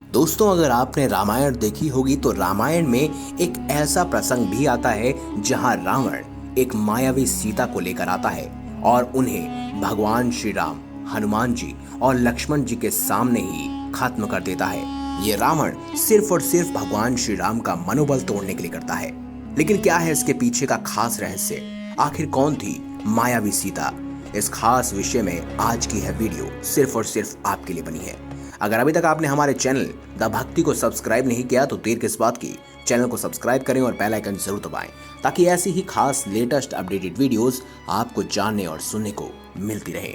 दोस्तों, अगर आपने रामायण देखी होगी तो रामायण में एक ऐसा प्रसंग भी आता है जहां रावण एक मायावी सीता को लेकर आता है और उन्हें भगवान श्री राम, हनुमान जी और लक्ष्मण जी के सामने ही खत्म कर देता है। ये रावण सिर्फ और सिर्फ भगवान श्री राम का मनोबल तोड़ने के लिए करता है। लेकिन क्या है इसके पीछे का खास रहस्य? आखिर कौन थी मायावी सीता? इस खास विषय में आज की यह वीडियो सिर्फ और सिर्फ आपके लिए बनी है। अगर अभी तक आपने हमारे चैनल द भक्ति को सब्सक्राइब नहीं किया तो देर किस बात की, चैनल को सब्सक्राइब करें और बेल आइकन जरूर दबाएं ताकि ऐसी ही खास लेटेस्ट अपडेटेड वीडियोस आपको जानने और सुनने को मिलती रहे।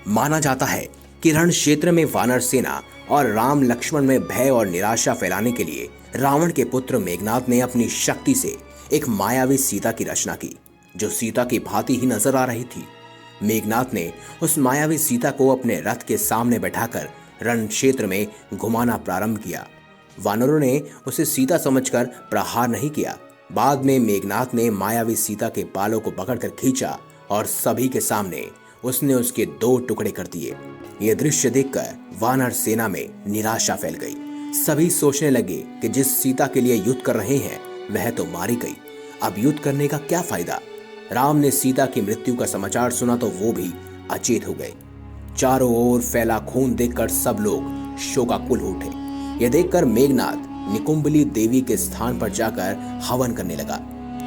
माना जाता है कि रण क्षेत्र में वानर सेना और राम लक्ष्मण में भय और निराशा फैलाने के लिए रावण के पुत्र मेघनाद ने अपनी शक्ति से एक मायावी सीता की रचना की, जो सीता की भांति ही नजर आ रही थी। मेघनाद ने उस मायावी सीता को अपने रथ के सामने बैठाकर रण क्षेत्र में घुमाना प्रारंभ किया। वानरों ने उसे सीता समझकर प्रहार नहीं किया। बाद में मेघनाद ने मायावी सीता के बालों को पकड़कर खींचा और सभी के सामने उसने उसके 2 टुकड़े कर दिए। यह दृश्य देखकर वानर सेना में निराशा फैल गई। सभी सोचने लगे कि जिस सीता के लिए युद्ध कर रहे हैं वह तो मारी गई, अब युद्ध करने का क्या फायदा। राम ने सीता की मृत्यु का समाचार सुना तो वो भी अचेत हो गए। चारों ओर फैला खून देखकर सब लोग शोकाकुल उठे। यह देखकर मेघनाद निकुंबली देवी के स्थान पर जाकर हवन करने लगा।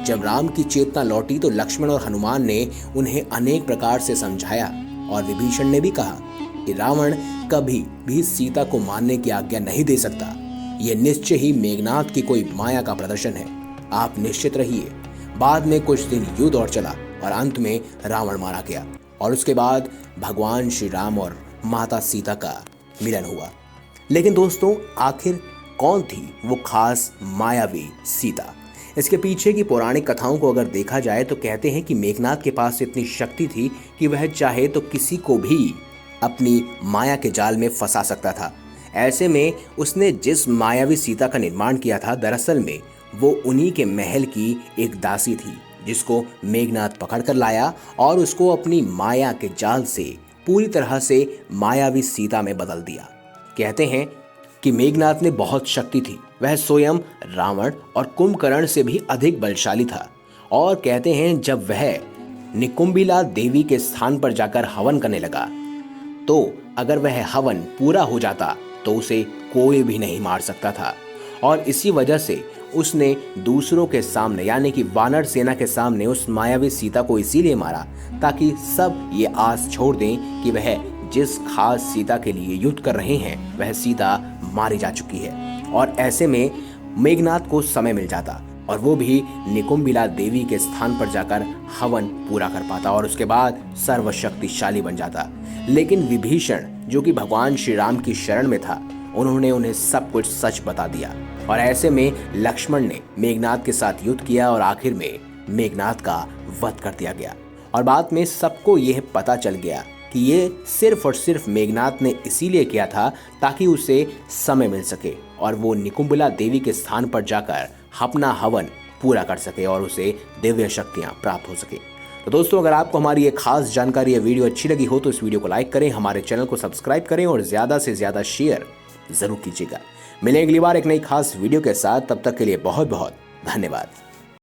जब राम की चेतना लौटी तो लक्ष्मण और हनुमान ने उन्हें अनेक प्रकार से समझाया और विभीषण ने भी कहा कि रावण कभी भी सीता को मारने की आज्ञा नहीं दे सकता। यह निश्चय ही मेघनाद की कोई माया का प्रदर्शन है, आप निश्चित रहिए। बाद में कुछ दिन युद्ध और चला और अंत में रावण मारा गया और उसके बाद भगवान श्री राम और माता सीता का मिलन हुआ। लेकिन दोस्तों, आखिर कौन थी वो खास मायावी सीता? इसके पीछे की पौराणिक कथाओं को अगर देखा जाए तो कहते हैं कि मेघनाद के पास इतनी शक्ति थी कि वह चाहे तो किसी को भी अपनी माया के जाल में फंसा सकता था। ऐसे में उसने जिस मायावी सीता का निर्माण किया था, दरअसल में वो उन्हीं के महल की एक दासी थी, जिसको मेघनाद पकड़ कर लाया और उसको अपनी माया के जाल से पूरी तरह से मायावी सीता में बदल दिया। कहते हैं कि मेघनाद ने बहुत शक्ति थी, वह स्वयं रावण और कुंभकर्ण से भी अधिक बलशाली था। और कहते हैं जब वह निकुंबिला देवी के स्थान पर जाकर हवन करने लगा तो अगर वह हवन पूरा हो जाता तो उसे कोई भी नहीं मार सकता था। और इसी वजह से उसने दूसरों के सामने यानी कि वानर सेना के सामने उस मायावी सीता को इसीलिए मारा ताकि सब ये आस छोड़ दें कि वह जिस खास सीता के लिए युद्ध कर रहे हैं वह सीता मारी जा चुकी है। और ऐसे में मेघनाद को समय मिल जाता और वो भी निकुंबिला देवी के स्थान पर जाकर हवन पूरा कर पाता और उसके बाद सर्वशक्तिशाली बन जाता। लेकिन विभीषण, जो कि भगवान श्री राम की शरण में था, उन्होंने उन्हें सब कुछ सच बता दिया और ऐसे में लक्ष्मण ने मेघनाद के साथ युद्ध किया और आखिर में मेघनाद का वध कर दिया गया। और बाद में सबको यह पता चल गया कि ये सिर्फ और सिर्फ मेघनाद ने इसीलिए किया था ताकि उसे समय मिल सके और वो निकुंबिला देवी के स्थान पर जाकर अपना हवन पूरा कर सके और उसे दिव्य शक्तियां प्राप्त हो सके। तो दोस्तों, अगर आपको हमारी ये खास जानकारी या वीडियो अच्छी लगी हो तो इस वीडियो को लाइक करें, हमारे चैनल को सब्सक्राइब करें और ज़्यादा से ज़्यादा शेयर जरूर कीजिएगा। मिलें अगली बार एक नई खास वीडियो के साथ, तब तक के लिए बहुत बहुत धन्यवाद।